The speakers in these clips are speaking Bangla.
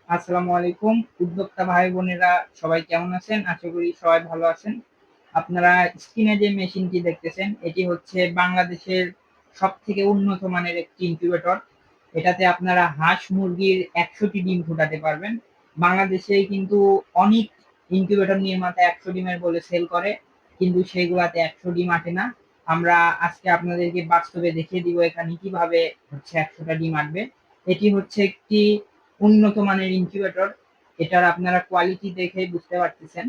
আসসালামু আলাইকুম উদ্যোক্তা ভাই বোনেরা, সবাই কেমন আছেন? আশা করি সবাই ভালো আছেন। আপনারা স্ক্রিনে যে মেশিনটি দেখতেছেন, এটি হচ্ছে বাংলাদেশের সব থেকে উন্নত মানের একটি ইনকিউবেটর। এটাতে আপনারা হাঁস মুরগির 100টি ডিম ফোটাতে পারবেন। বাংলাদেশে কিন্তু অনেক ইনকিউবেটর নির্মাতা 100 ডিমের বলে সেল করে, কিন্তু সেইগুলাতে 100 ডিম আটে না। আমরা আজকে আপনাদেরকে বাস্তবে দেখিয়ে দিব এখানে কিভাবে হচ্ছে 100টা ডিম আটবে। এটি হচ্ছে একটি উন্নত মানের ইনকিউবেটর। এটার আপনারা কোয়ালিটি দেখে বুঝতে পারতেছেন।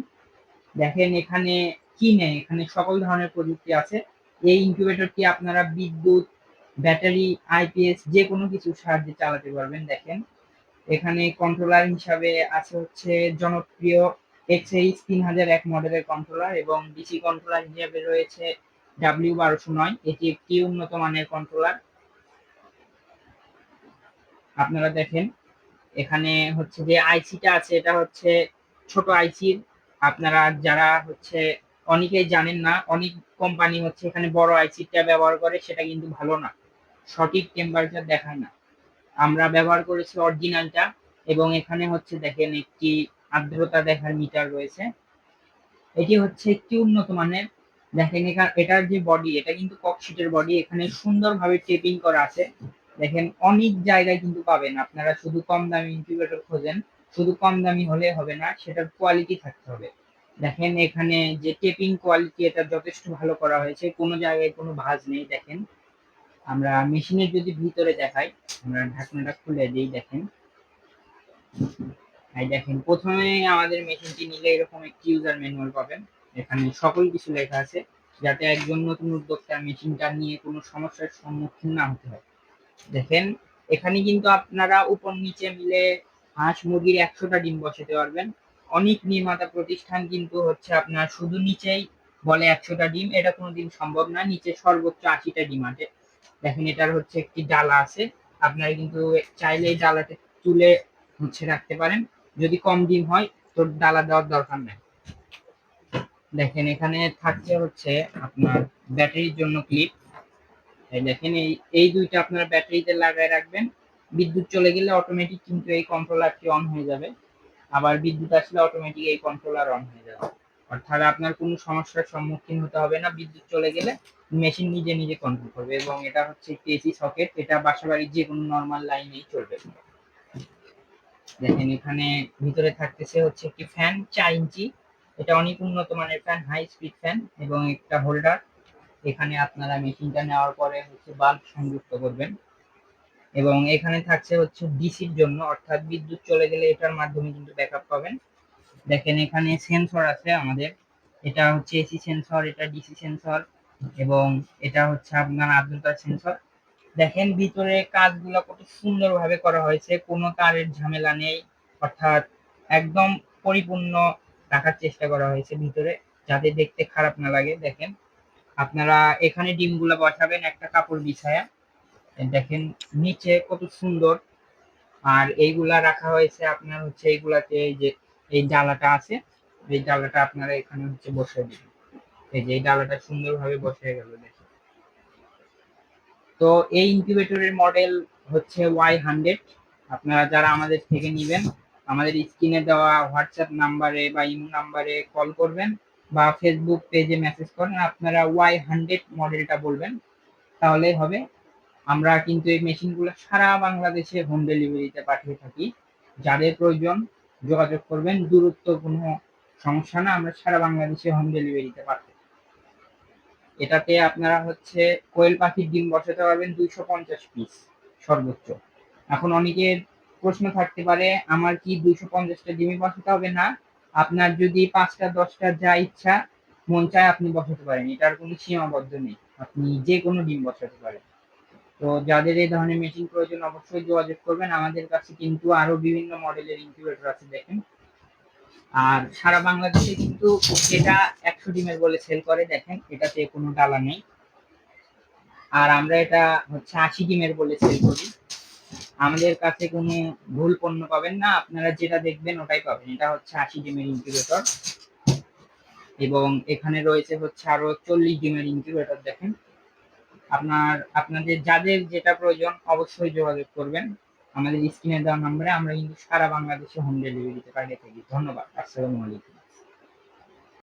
দেখেন এখানে কি নেই, এখানে সকল ধরনের প্রযুক্তি আছে। এই ইনকিউবেটরটি আপনারা বিদ্যুৎ, ব্যাটারি, আইপিএস যে কোনো কিছুর সাহায্যে চালাতে পারবেন। দেখেন এখানে কন্ট্রোলার হিসাবে আছে হচ্ছে জনপ্রিয় XH3001 মডেলের কন্ট্রোলার, এবং ডিসি কন্ট্রোলার হিসেবে রয়েছে W1209। এটি একটি উন্নত মানের কন্ট্রোলার। আপনারা দেখেন এখানে হচ্ছে যে আইসিটা আছে, এটা হচ্ছে ছোট আইসির। আপনারা যারা হচ্ছে অনেকেই জানেন না, অনেক কোম্পানি হচ্ছে এখানে বড় আইসিটা ব্যবহার করে, সেটা কিন্তু ভালো না, সঠিক টেম্পারেচার দেখায় না। আমরা ব্যবহার করেছি অরিজিনালটা। এবং এখানে হচ্ছে দেখেন একটি আর্দ্রতা দেখার মিটার রয়েছে। এটি হচ্ছে একটি উন্নত মানের। দেখেন এখানে এটার যে বডি, এটা কিন্তু ককশিটের বডি, এখানে সুন্দরভাবে টেপিং করা আছে। দেখেন অনেক জায়গায় কিন্তু পাবেন, আপনারা শুধু কম দামি ইনকিউবেটর খোঁজেন, শুধু কম দামি হলে হবে না, সেটার কোয়ালিটি থাকতে হবে। দেখেন এখানে যে টেপিং কোয়ালিটি, এটা যথেষ্ট ভালো করা হয়েছে, কোনো জায়গায় কোনো ভাঁজ নেই। দেখেন আমরা মেশিনের যদি ভিতরে দেখাই, আমরা ঢাকনাটা খুলে দিই। দেখেন এই দেখেন প্রথমে আমাদের মেশিনটি নিলে এরকম একটি ইউজার ম্যানুয়াল পাবেন। এখানে সকল কিছু লেখা আছে, যাতে একজন নতুন উদ্যোক্তা মেশিনটা নিয়ে কোনো সমস্যার সম্মুখীন না হতে হয়। দেখেন এখানে কিন্তু আপনারা উপর নিচে মিলে হাঁস মুরগির 100টা ডিম বসাতে পারবেন। অনেক নির্মাতা প্রতিষ্ঠান কিন্তু হচ্ছে আপনার শুধু নিচেই বলে 100টা ডিম, এটা কোনোদিন সম্ভব না, নিচে সর্বোচ্চ 80টা ডিম আছে। দেখেন এটার হচ্ছে একটি ডালা আছে, আপনারা কিন্তু চাইলে এই ডালাটা তুলে হচ্ছে রাখতে পারেন। যদি কম ডিম হয় তো ডালা দেওয়ার দরকার নেই। দেখেন এখানে থাকছে হচ্ছে আপনার ব্যাটারির জন্য ক্লিপ। এই দেখেন এই দুইটা আপনারা ব্যাটারিতে লাগায় রাখবেন। বিদ্যুৎ চলে গেলে অটোমেটিক কিন্তু এই কন্ট্রোলারটি অন হয়ে যাবে, আবার বিদ্যুৎ আসলে অটোমেটিক এই কন্ট্রোলার অন হয়ে যাবে। অর্থাৎ আপনার কোনো সমস্যার সম্মুখীন হতে হবে না, বিদ্যুৎ চলে গেলে মেশিন নিজে নিজে কন্ট্রোল করবে। এবং এটা হচ্ছে একটি এসি সকেট, এটা বাসাবাড়ির যে কোনো নর্মাল লাইনেই চলবে। দেখেন এখানে ভিতরে থাকতেছে হচ্ছে একটি ফ্যান 4 ইঞ্চি। এটা অনেক উন্নত মানের ফ্যান, হাই স্পিড ফ্যান, এবং একটা হোল্ডার। এখানে আপনারা মেশিনটা নেওয়ার পরে হচ্ছে বাল্ব সংযুক্ত করবেন। এবং এখানে থাকছে হচ্ছে ডিসির জন্য, অর্থাৎ বিদ্যুৎ চলে গেলে এটার মাধ্যমে কিন্তু ব্যাকআপ পাবেন। দেখেন এখানে সেন্সর আছে আমাদের, এটা হচ্ছে এসি সেন্সর, এটা ডিসি সেন্সর, এবং এটা হচ্ছে আপনার আর্দ্রতা সেন্সর। দেখেন ভিতরে কাজগুলো কত সুন্দরভাবে করা হয়েছে, কোনো তারের ঝামেলা নেই। অর্থাৎ একদম পরিপূর্ণ রাখার চেষ্টা করা হয়েছে ভিতরে, যাতে দেখতে খারাপ না লাগে। দেখেন আপনারা এখানে ডিমগুলো বসাবেন একটা কাপড় বিছায়া। দেখেন নিচে কত সুন্দর। আর এইগুলা রাখা হয়েছে আপনার হচ্ছে এইগুলাতে, এই যে এই ডালাটা আছে, এই ডালাটা আপনারা এখানে হচ্ছে বসিয়ে দিবেন। এই যে এই ডালাটা সুন্দরভাবে বসে গেল। দেখেন তো এই ইনকিউবেটরের মডেল হচ্ছে Y100। আপনারা যারা আমাদের থেকে নেবেন, আমাদের স্ক্রিনে দেওয়া হোয়াটসঅ্যাপ নাম্বারে বা ইমো নাম্বারে কল করবেন, বা ফেসবুক পেজে মেসেজ করেন, আপনারা Y100 মডেলটা বলবেন, তাহলেই হবে। আমরা কিন্তু এই মেশিনগুলো সারা বাংলাদেশে হোম ডেলিভারিতে পাঠিয়ে থাকি। যাদের প্রয়োজন যোগাযোগ করবেন, দূরত্ব কোনো সমস্যা না, আমরা সারা বাংলাদেশে হোম ডেলিভারিতে পাঠাই। এটাতে আপনারা হচ্ছে কোয়েল পাখির ডিম বসাতে পারবেন 250 পিস সর্বোচ্চ। এখন অনেকের প্রশ্ন থাকতে পারে, আমার কি 250টা ডিমই বসাতে হবে? না, আপনার যদি 5টা 10টা যা ইচ্ছা মন চায় আপনি বসাতে পারেন, এটার কোনো সীমাবদ্ধ নেই, আপনি যে কোনো ডিম বসাতে পারেন। তো যাদের এই ধরনের মেশিন প্রয়োজন অবশ্যই যোগাযোগ করবেন, আমাদের কাছে কিন্তু আরো বিভিন্ন মডেলের ইনকিউবেটর আছে। দেখেন আর সারা বাংলাদেশে কিন্তু এটা 100 ডিমের বলে সেল করে। দেখেন এটাতে কোনো ডালা নেই। আর আমরা এটা হচ্ছে 80 ডিমের বলে সেল করি। আমাদের কাছে কোনো ভুল পণ্য পাবেন না, আপনারা যেটা দেখবেন ওটাই পাবেন। এটা হচ্ছে 80 ডিমের ইনকিউবেটর, এবং এখানে রয়েছে হচ্ছে আরো 40 ডিমের ইনকিউবেটর। দেখেন আপনাদের যাদের যেটা প্রয়োজন অবশ্যই যোগাযোগ করবেন। আমাদের স্ক্রিনে দেওয়া নম্বরে আমরা কিন্তু সারা বাংলাদেশে হোম ডেলিভারিতে পাঠিয়ে থাকি। ধন্যবাদ। আসসালামু আলাইকুম।